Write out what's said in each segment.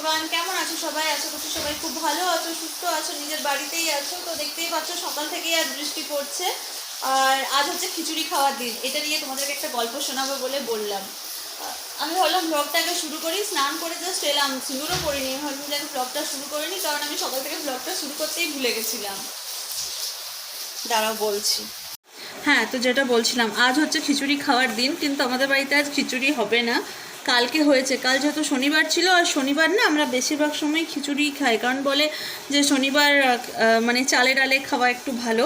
Everyone, কেমন আছো সবাই? আশা করছি সবাই খুব ভালো আছো, সুস্থ আছো, নিজের বাড়িতেই আছো। তো দেখতেই পাচ্ছ সকাল থেকেই আজ বৃষ্টি পড়ছে, আর আজ হচ্ছে খিচুড়ি খাওয়ার দিন। এটা নিয়ে তোমাদেরকে একটা গল্প শোনাবো বলে বললাম। আমি ভাবলাম ব্লগটাকে শুরু করি। স্নান করে জাস্ট এলাম, সিঁদুরও করিনি। ভাবলাম যে আমি ব্লগটা শুরু করিনি, কারণ আমি সকাল থেকে ব্লগটা শুরু করতেই ভুলে গেছিলাম। দাঁড়াও বলছি। হ্যাঁ, তো যেটা বলছিলাম, আজ হচ্ছে খিচুড়ি খাওয়ার দিন, কিন্তু আমাদের বাড়িতে আজ খিচুড়ি হবে না। কালকে হয়েছে। কাল যেহেতু শনিবার ছিল, আর শনিবার না আমরা বেশিরভাগ সময় খিচুড়ি খাই, কারণ বলে যে শনিবার মানে চালে ডালে খাওয়া একটু ভালো।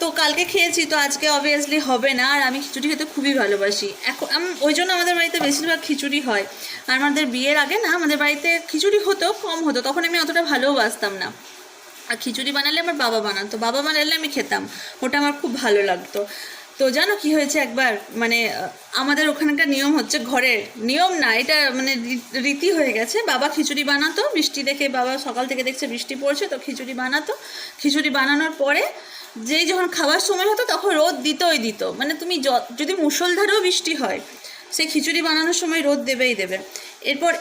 তো কালকে খেয়েছি, তো আজকে অবভিয়াসলি হবে না। আর আমি খিচুড়ি খেতে খুবই ভালোবাসি। এখন ওই জন্য আমাদের বাড়িতে বেশিরভাগ খিচুড়ি হয়। আর আমাদের বিয়ের আগে না আমাদের বাড়িতে খিচুড়ি হতো, কম হতো, তখন আমি অতটা ভালোবাসতাম না। আর খিচুড়ি বানালে আমার বাবা বানাতো, বাবা বানালে আমি খেতাম, ওটা আমার খুব ভালো লাগতো। তো জানো কি হয়েছে একবার, মানে আমাদের ওখানকার নিয়ম হচ্ছে, ঘরের নিয়ম না, এটা মানে রীতি হয়ে গেছে। বাবা খিচুড়ি বানাতো, বৃষ্টি দেখে, বাবা সকাল থেকে দেখছে বৃষ্টি পড়ছে, তো খিচুড়ি বানাতো। খিচুড়ি বানানোর পরে যেই যখন খাওয়ার সময় হতো তখন রোদ দিতই দিত। মানে তুমি যদি মুষলধারেও বৃষ্টি হয়, সেই খিচুড়ি বানানোর সময় রোদ দেবেই দেবে। এরপর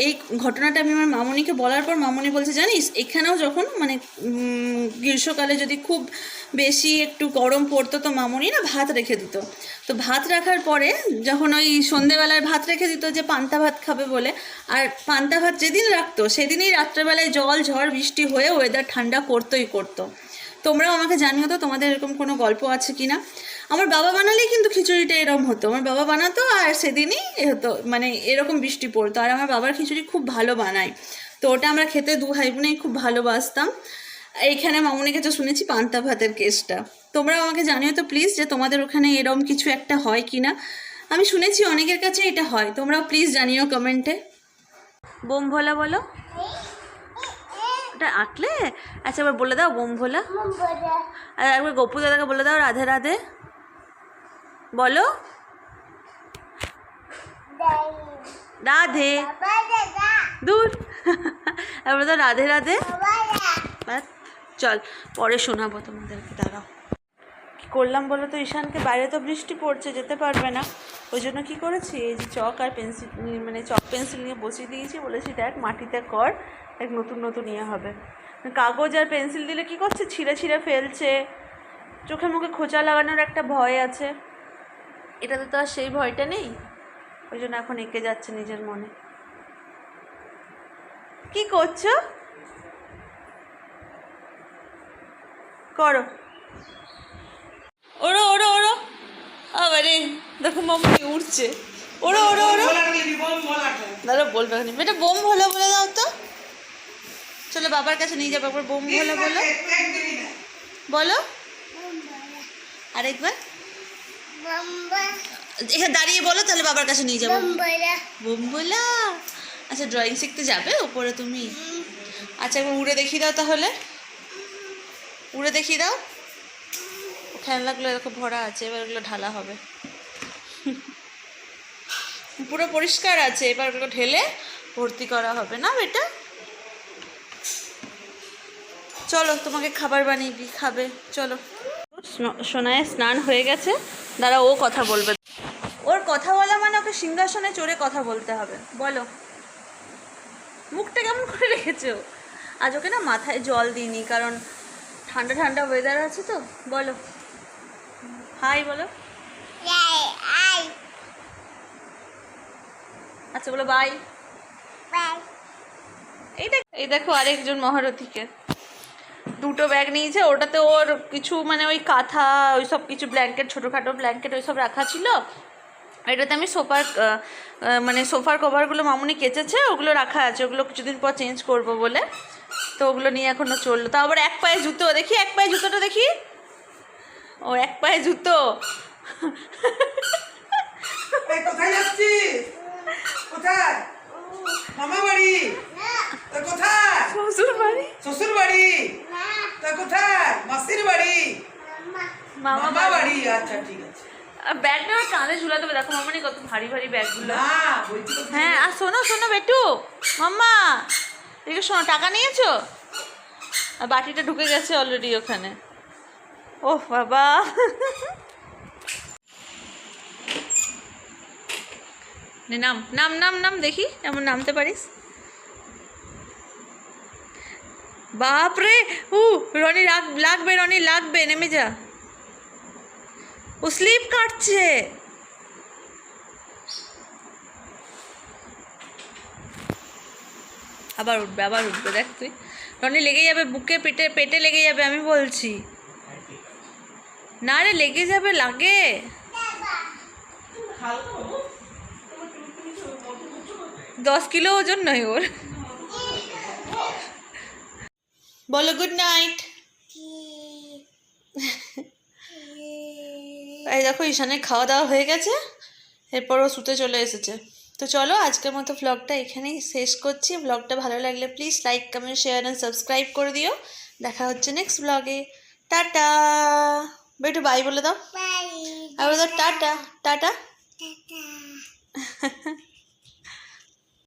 এই ঘটনাটা আমি আমার মামনিকে বলার পর মামনি বলছে, জানিস এখানেও যখন মানে গ্রীষ্মকালে যদি খুব বেশি একটু গরম পড়তো, তো মামনি না ভাত রেখে দিত। তো ভাত রাখার পরে যখন ওই সন্ধেবেলায় ভাত রেখে দিত যে পান্তা ভাত খাবে বলে, আর পান্তা ভাত যেদিন রাখতো সেদিনই রাত্রেবেলায় জল ঝড় বৃষ্টি হয়ে ওয়েদার ঠান্ডা করতোই করতো। তোমরাও আমাকে জানিও তো তোমাদের এরকম কোনো গল্প আছে কি না। আমার বাবা বানালেই কিন্তু খিচুড়িটা এরকম হতো, আমার বাবা বানাতো আর সেদিনই হতো, মানে এরকম বৃষ্টি পড়তো। আর আমার বাবার খিচুড়ি খুব ভালো বানায়, তো ওটা আমরা খেতে দু ভাই বোনেই খুব ভালোবাসতাম। এইখানে মামুনি কাছে শুনেছি পান্তা ভাতের কেসটা। তোমরাও আমাকে জানিও তো প্লিজ, যে তোমাদের ওখানে এরকম কিছু একটা হয় কি না। আমি শুনেছি অনেকের কাছে এটা হয়, তোমরাও প্লিজ জানিও কমেন্টে। বোম ভোলা বলো, ওটা আঁকলে। আচ্ছা, এবার বলে দাও বোম ভোলা। আর একবার গপু দাদাকে বলে দাও রাধে রাধে বলো। রাধে দূর এবার তো রাধে রাধে। চল পরে শোনাবো তোমাদেরকে, দাঁড়াও। কী করলাম বলো তো ঈশানকে, বাইরে তো বৃষ্টি পড়ছে, যেতে পারবে না। ওই জন্য কী করেছি, এই যে চক আর পেন্সিল, মানে চক পেন্সিল নিয়ে বসিয়ে দিয়েছি। বলেছি দেখ মাটিতে কর, এক নতুন নতুন ইয়ে হবে। কাগজ আর পেন্সিল দিলে কী করছে, ছিঁড়ে ছিঁড়ে ফেলছে। চোখে মুখে খোঁচা লাগানোর একটা ভয় আছে, এটাতে তো আর সেই ভয়টা নেই। ওই জন্য এখন এঁকে যাচ্ছে নিজের মনে। কি করছো, করো। ওড়ো ওড়ো ওড়ো, আবারে দেখো মাম্মি উড়ছে। ওড়ো ওড়ো ওড়ো, দাদা বলবে না বেটা, বোম ভোলা বলে দাও তো। চলো বাবার কাছে নিয়ে যাবো একবার, বোম ভোলা বলো বলো আরেকবার। এখানে দাঁড়িয়ে বলো, তাহলে বাবার কাছে নিয়ে যাবো। বোম ভোলা। আচ্ছা, ড্রয়িং শিখতে যাবে ওপরে তুমি? আচ্ছা, একবার উড়ে দেখিয়ে দাও তাহলে, উড়ে দেখিয়ে দাও। খেলনাগুলো এরকম ভরা আছে, এবার ওগুলো ঢালা হবে। পুরো পরিষ্কার আছে, এবার ওগুলো ঢেলে ভর্তি করা হবে না বেটা। চলো তোমাকে খাবার বানিয়ে দিই, খাবে চলো। সোনায় স্নান হয়ে গেছে, দাঁড়া ও কথা বলবে। ওর কথা বলা মানে ওকে সিংহাসনে চড়ে কথা বলতে হবে। বলো, মুখটা কেমন করে রেখেছো? আজ ওকে না মাথায় জল দিইনি, কারণ ঠান্ডা ঠান্ডা ওয়েদার আছে তো। বলো হাই বলো। আচ্ছা বলো বাই। এই দেখো আরেকজন মহারথীকে, দুটো ব্যাগ নিয়েছে। ওটাতে ওর কিছু মানে ওই কাঁথা, ওই সব কিছু ব্ল্যাঙ্কেট, ছোটোখাটো ব্ল্যাঙ্কেট ওই সব রাখা ছিল। এটাতে আমি মানে সোফার কভারগুলো মামুনি কেচেছে, ওগুলো রাখা আছে, ওগুলো কিছুদিন পর চেঞ্জ করব বলে। তো ওগুলো নিয়ে এখনও চললো। তাও আবার এক পায়ে জুতো, দেখি এক পায়ে জুতোটা দেখি। ও এক পায়ে জুতো। কোথায় যাচ্ছিস? কোথায়? মামা বাড়ি? তা কোথায়? শ্বশুর বাড়ি। শ্বশুর বাড়ি? তা কোথায়? মাসির বাড়ি? মামা বাড়ি। আচ্ছা ঠিক আছে। ব্যাগটা আমার কাঁধে ঝুলা দেবে, দেখো মামানি কত ভারী ভারী ব্যাগগুলো। বলছি তো। হ্যাঁ, আর শোনো শোনো বেটু, মাম্মা এদিকে শোনো, টাকা নিয়েছো? আর বাটিটা ঢুকে গেছে অলরেডি ওখানে। ওহ বাবা, নাম নাম নাম নাম দেখি, এমন নামতে পারিস। বাপ রে! রনি লাগবে, রনি লাগবে, নেমে যা। ও স্লিপ কাটছে। আবার উঠবে দেখ তুই। রনি লেগে যাবে বুকে, পেটে লেগে যাবে, আমি বলছি। না রে, লেগে যাবে, লাগে। 10 কিলো ওজন নয় ওর। বলো গুড নাইট। এই দেখো ঈশানের খাওয়া দাওয়া হয়ে গেছে, এরপর ও শুতে চলে এসেছে। তো চলো আজকের মতো ব্লগটা এখানেই শেষ করছি। ব্লগটা ভালো লাগলে please like, comment, share and subscribe করে দিও। দেখা হচ্ছে নেক্সট ব্লগে। টাটা। বেটু বাই বলে দাও। আর বলে দাও টাটা। টাটা।